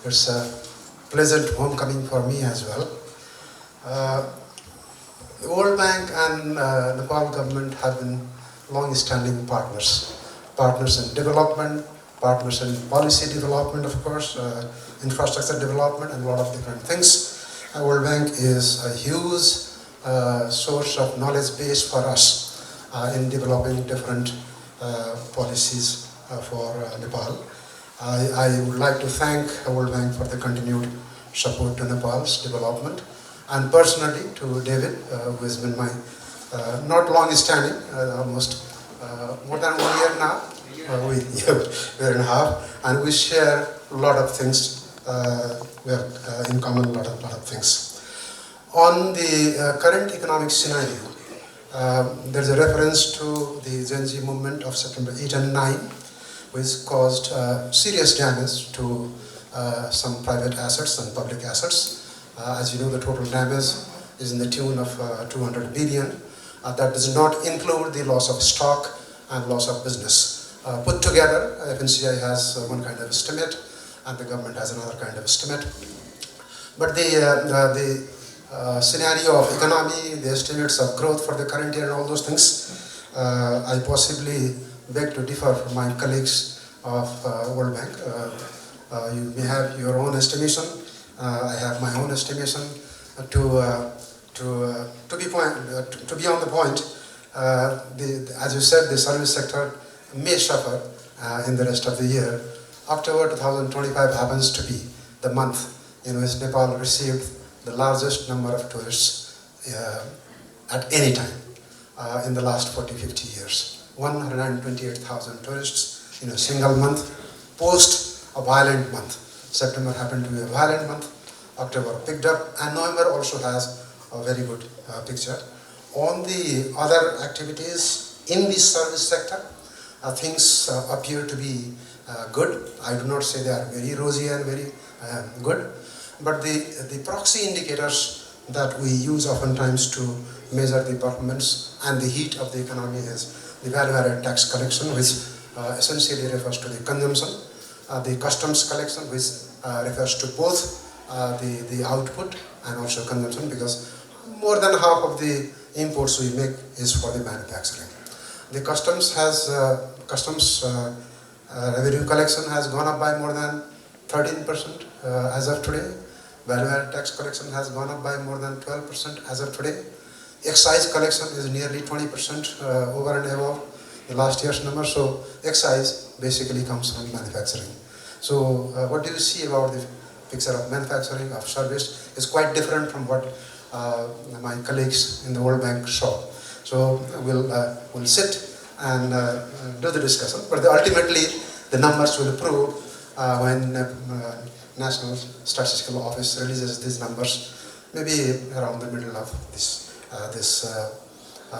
It's a pleasant homecoming for me as well. The World Bank and Nepal government have been long-standing partners. Partners in development, partners in policy development, of course, infrastructure development, and a lot of different things. World Bank is a huge source of knowledge base for us in developing different policies for Nepal. I would like to thank World Bank for the continued support to Nepal's development, and personally to David, who has been my not long-standing, almost more than 1 year now, year and a half, and we share a lot of things. We have in common a lot of things. On the current economic scenario, there's a reference to the Gen Z movement of September 8 and 9, which caused serious damage to some private assets and public assets. As you know, the total damage is in the tune of 200 billion. That does not include the loss of stock and loss of business. Put together, FNCI has one kind of estimate, and the government has another kind of estimate. But the scenario of economy, the estimates of growth for the current year and all those things, I possibly beg to differ from my colleagues of World Bank. You may have your own estimation. I have my own estimation. To be on the point, as you said, the service sector may suffer in the rest of the year. October 2025 happens to be the month in which Nepal received the largest number of tourists at any time in the last 40-50 years. 128,000 tourists in a single month, post a violent month. September happened to be a violent month, October picked up, and November also has a very good picture. On the other activities in the service sector, things appear to be good. I do not say they are very rosy and very good, but the proxy indicators that we use oftentimes to measure the performance and the heat of the economy is the value-added tax collection, which essentially refers to the consumption, the customs collection, which refers to both the output and also consumption, because more than half of the imports we make is for the manufacturing. The customs revenue collection has gone up by more than 13% as of today. Value-added tax collection has gone up by more than 12% as of today. Excise collection is nearly 20% over and above the last year's number. So excise basically comes from manufacturing. So what do you see about the picture of manufacturing, of service? Is quite different from what my colleagues in the World Bank saw. So we'll sit and do the discussion. But ultimately, the numbers will prove when National Statistical Office releases these numbers, maybe around the middle of this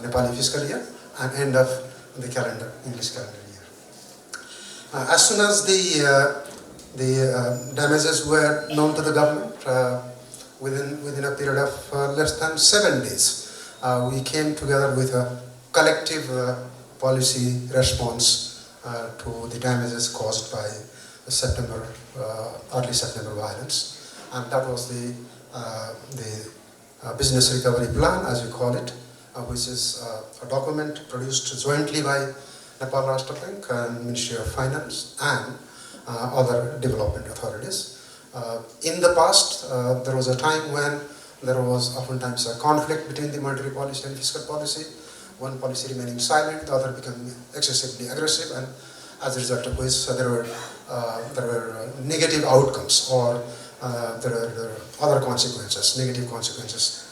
Nepali fiscal year and end of the English calendar year. As soon as the damages were known to the government, within a period of less than 7 days, we came together with a collective policy response to the damages caused by the early September violence, and that was the business recovery plan, as we call it, which is a document produced jointly by Nepal Rashtra Bank and Ministry of Finance and other development authorities. In the past, there was a time when there was oftentimes a conflict between the monetary policy and fiscal policy. One policy remaining silent, the other becoming excessively aggressive, and as a result of which there were negative outcomes, or there were other consequences, negative consequences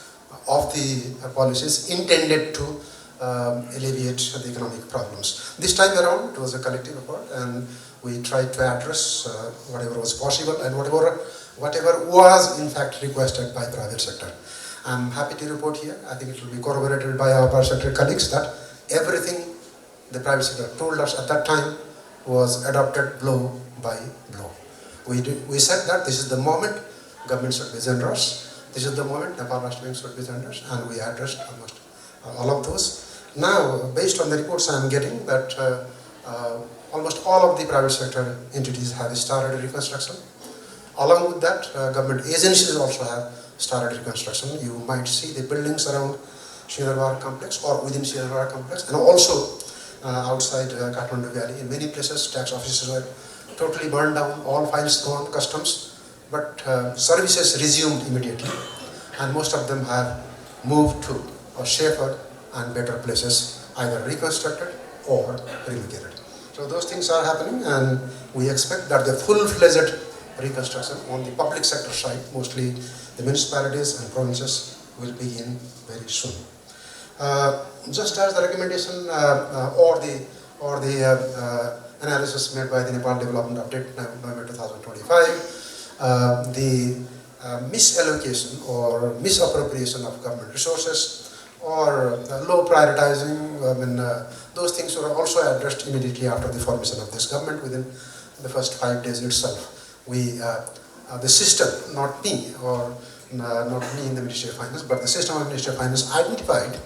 of the policies intended to alleviate the economic problems. This time around, it was a collective effort, and we tried to address whatever was possible and whatever was in fact requested by private sector. I'm happy to report here, I think it will be corroborated by our private sector colleagues, that everything the private sector told us at that time was adopted blow by blow. We said that this is the moment government should be generous, this is the moment Nepal Rashtra Bank should be generous, and we addressed almost all of those. Now, based on the reports I am getting, that almost all of the private sector entities have started reconstruction. Along with that, government agencies also have started reconstruction. You might see the buildings around Sridharwar complex or within Sridharwar complex, and also outside Kathmandu Valley. In many places, tax offices were totally burned down, all files gone, customs, but services resumed immediately, and most of them have moved to safer and better places, either reconstructed or relocated. So those things are happening, and we expect that the full-fledged reconstruction on the public sector side, mostly the municipalities and provinces, will begin very soon. Just as the recommendation or the analysis made by the Nepal Development Update November 2025, the misallocation or misappropriation of government resources or low prioritizing, those things were also addressed immediately after the formation of this government within the first 5 days itself. The system, not me or not me in the Ministry of Finance, but the system of the Ministry of Finance identified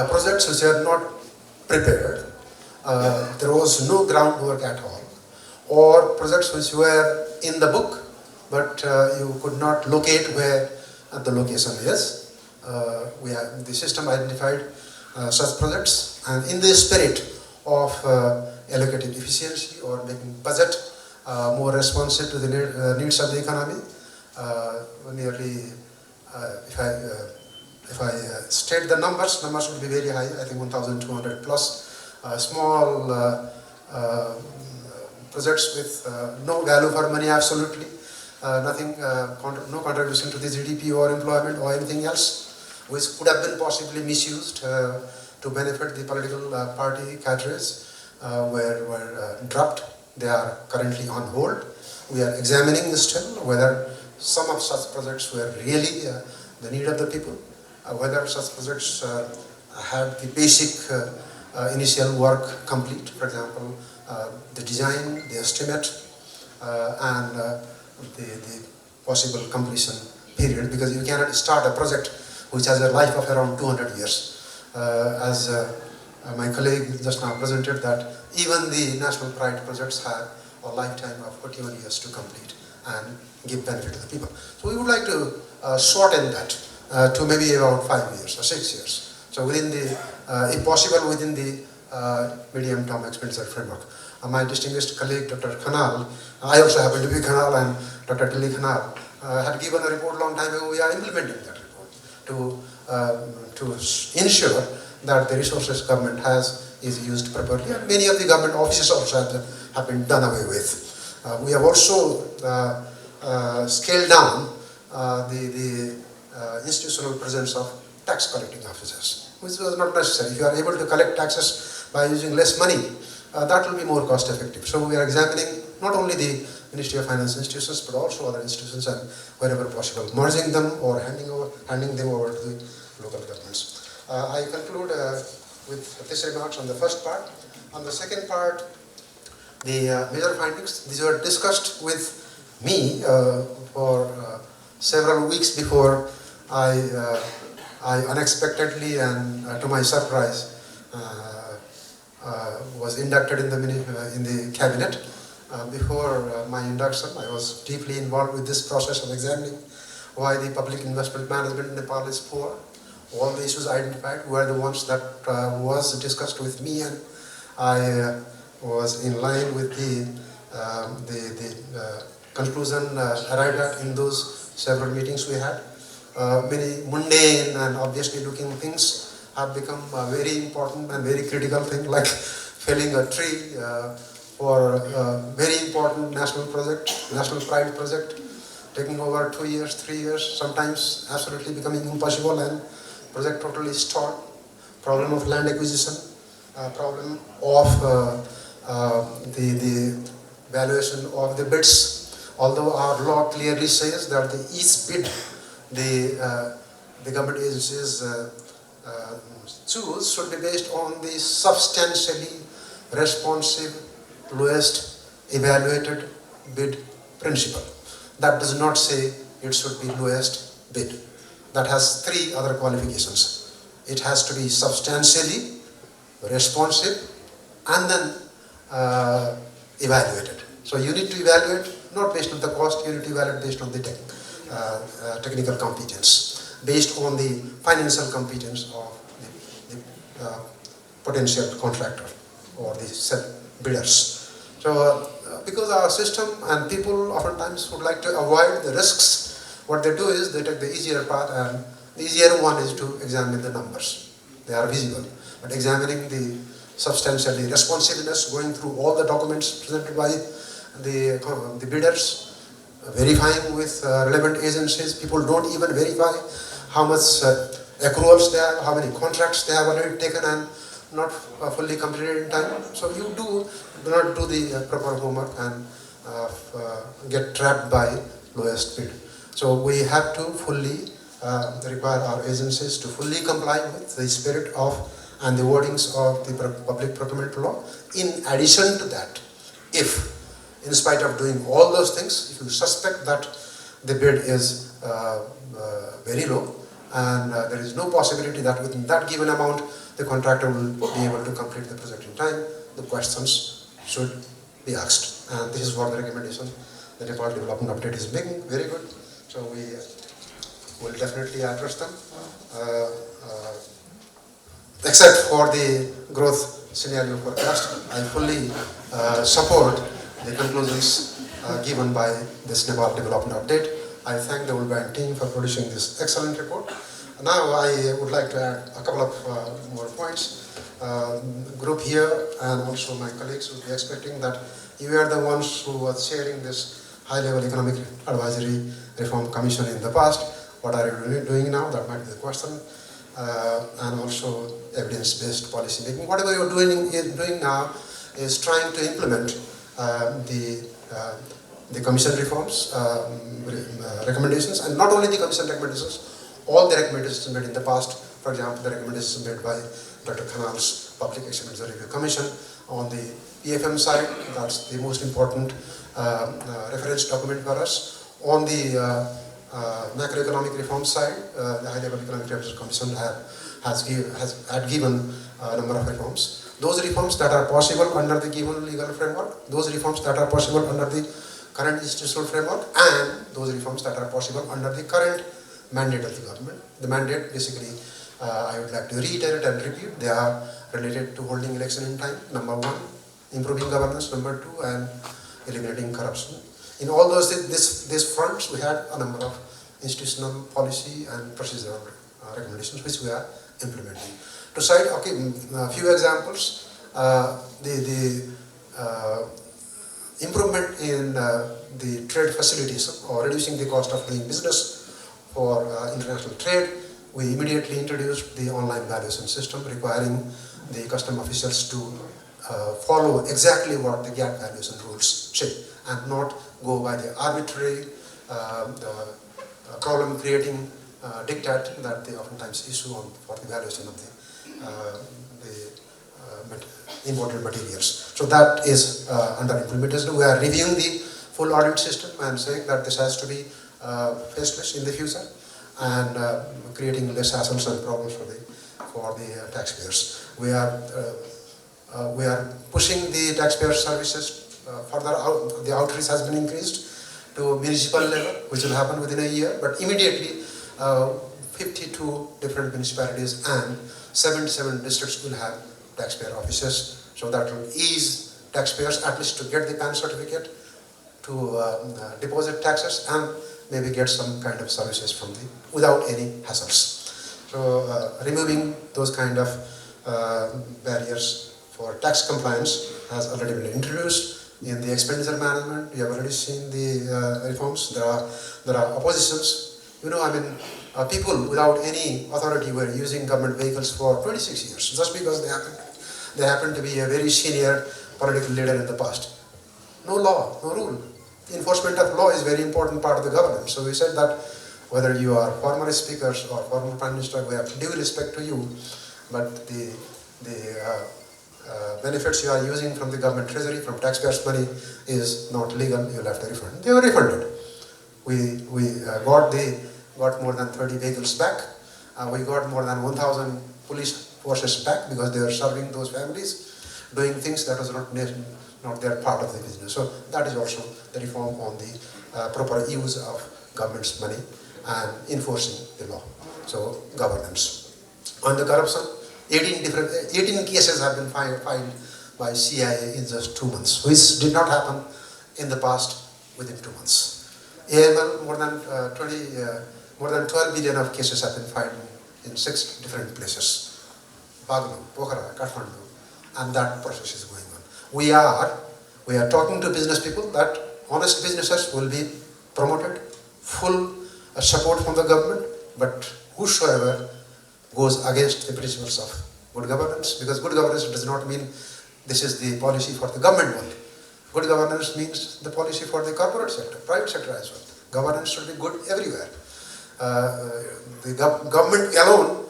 projects which are not prepared. There was no groundwork at all, or projects which were in the book, but you could not locate where the location is. The system identified such projects, and in the spirit of allocating efficiency or making budget more responsive to the needs of the economy, nearly, if I state the numbers would be very high. I think 1,200 plus small projects with no value for money, absolutely nothing, no contribution to the GDP or employment or anything else, which could have been possibly misused to benefit the political party cadres, were dropped. They are currently on hold. We are examining still whether some of such projects were really the need of the people, whether such projects had the basic initial work complete, for example, the design, the estimate, and the possible completion period, because you cannot start a project which has a life of around 200 years. As my colleague just now presented, that even the national pride projects have a lifetime of 41 years to complete and give benefit to the people. So we would like to shorten that to maybe about 5 years or 6 years. So within the, if possible, within the medium-term expenditure framework. My distinguished colleague, Dr. Khanal, I also happen to be Khanal, and Dr. Tilly Khanal had given a report a long time ago. We are implementing that report to ensure that the resources government has is used properly, and many of the government offices also have been done away with. We have also scaled down the institutional presence of tax collecting officers, which was not necessary. If you are able to collect taxes by using less money, that will be more cost effective. So we are examining not only the Ministry of Finance institutions, but also other institutions, and wherever possible, merging them or handing them over to the local governments. I conclude with these remarks on the first part. On the second part, the major findings, these were discussed with me for several weeks before I unexpectedly and to my surprise was inducted in the cabinet. Before my induction, I was deeply involved with this process of examining why the public investment management in Nepal is poor. All the issues identified were the ones that was discussed with me, and I was in line with the conclusion arrived at in those several meetings we had. Many mundane and obviously looking things have become a very important and very critical thing, like felling a tree for a very important national project, national pride project, taking over 2 years, 3 years, sometimes absolutely becoming impossible, and project totally stalled. Problem of land acquisition, problem of the valuation of the bids. Although our law clearly says that each bid the government agencies choose should be based on the substantially responsive, lowest evaluated bid principle. That does not say it should be lowest bid. That has 3 other qualifications. It has to be substantially responsive and then evaluated. So you need to evaluate not based on the cost, you need to evaluate based on the technical competence, based on the financial competence of the potential contractor or the bidders. So because our system and people oftentimes would like to avoid the risks, what they do is they take the easier path, and the easier one is to examine the numbers. They are visible. But examining the substantially responsiveness, going through all the documents presented by the bidders, verifying with relevant agencies. People don't even verify how much accruals they have, how many contracts they have already taken and not fully completed in time. So you do not do the proper homework and get trapped by lowest bid. So we have to fully require our agencies to fully comply with the spirit of and the wordings of the public procurement law. In addition to that, if in spite of doing all those things, if you suspect that the bid is very low and there is no possibility that within that given amount the contractor will be able to complete the project in time, the questions should be asked. And this is what the recommendation the Nepal Development Update is making. Very good. So we will definitely address them. Except for the growth scenario forecast, I fully support the conclusions given by this Nepal Development Update. I thank the Woolbrand team for producing this excellent report. Now I would like to add a couple of more points. Group here and also my colleagues will be expecting that you are the ones who were chairing this high-level economic advisory reform commission in the past. What are you doing now? That might be the question. And also evidence-based policy making. Whatever you're doing now is trying to implement the commission reforms, recommendations, and not only the commission recommendations, all the recommendations made in the past. For example, the recommendations made by Dr. Khanal's Public Expenditure Review Commission on the PFM side, that's the most important reference document for us. On the macroeconomic reform side, the High-Level Economic Reforms Commission had given a number of reforms. Those reforms that are possible under the given legal framework, those reforms that are possible under the current institutional framework, and those reforms that are possible under the current mandate of the government. The mandate, basically, I would like to reiterate and repeat, they are related to holding election in time, number one, improving governance, number two, and eliminating corruption. In all those these fronts, we had a number of institutional policy and procedural recommendations which we are implementing. To cite a few examples, the improvement in the trade facilities or reducing the cost of doing business for international trade, we immediately introduced the online valuation system requiring the custom officials to follow exactly what the GATT valuation rules say and not go by the arbitrary problem-creating diktat that they oftentimes issue for the valuation of the imported materials. So that is under implementation. We are reviewing the full audit system and saying that this has to be faceless in the future and creating less hassles and problems for the taxpayers. We are pushing the taxpayer services further out. The outreach has been increased to municipal level, which will happen within a year, but immediately 52 different municipalities and 77 districts will have taxpayer offices. So that will ease taxpayers at least to get the PAN certificate, to deposit taxes, and maybe get some kind of services from without any hassles. So removing those kind of barriers for tax compliance has already been introduced. In the expenditure management, we have already seen the reforms. There are oppositions. People without any authority were using government vehicles for 26 years just because they happen to be a very senior political leader in the past. No law, no rule. The enforcement of law is a very important part of the government. So we said that whether you are former speakers or former prime minister, we have due respect to you, but the benefits you are using from the government treasury, from taxpayers' money, is not legal. You'll have to refund. They were refunded. We got more than 30 vehicles back. We got more than 1,000 police forces back because they were serving those families, doing things that was not they are part of the business. So that is also the reform on the proper use of government's money and enforcing the law. So governance. On the corruption, 18 cases have been filed by CIA in just 2 months, which did not happen in the past within 2 months. AML, more than 12 billion of cases have been filed in 6 different places. Bagalur, Pokhara, Kathmandu, and that process is going on. We are talking to business people that honest businesses will be promoted, full support from the government, but whosoever goes against the principles of good governance, because good governance does not mean this is the policy for the government only. Good governance means the policy for the corporate sector, private sector as well. Governance should be good everywhere. The government alone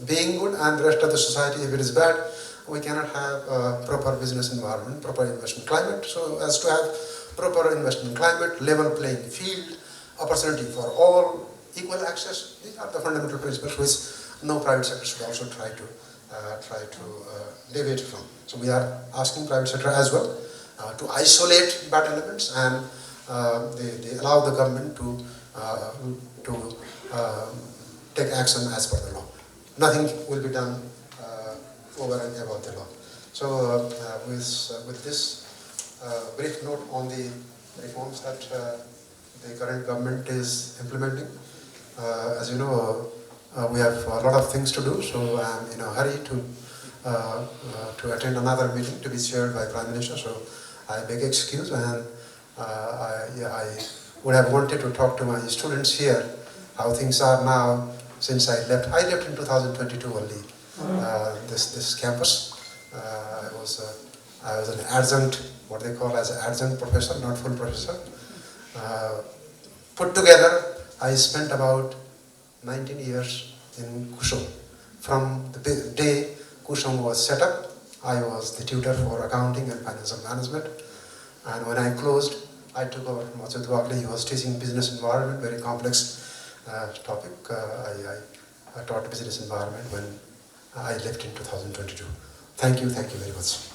being good and the rest of the society, if it is bad, we cannot have a proper business environment, proper investment climate. So as to have proper investment climate, level playing field, opportunity for all, equal access, these are the fundamental principles which no private sector should also try to deviate from. So we are asking private sector as well to isolate bad elements, and they allow the government to take action as per the law. Nothing will be done over and above the law. So with this brief note on the reforms that the current government is implementing, as you know, we have a lot of things to do, so I am in a hurry to attend another meeting to be chaired by Prime Minister, so I beg excuse, and I would have wanted to talk to my students here, how things are now since I left. I left in 2022 only, this campus. I was an adjunct, what they call as an adjunct professor, not full professor. Put together, I spent about 19 years in Kusum. From the day Kusum was set up, I was the tutor for accounting and financial management. And when I closed, I took over from Achyut Wagle. He was teaching business environment, very complex topic. I taught business environment when I left in 2022. Thank you very much.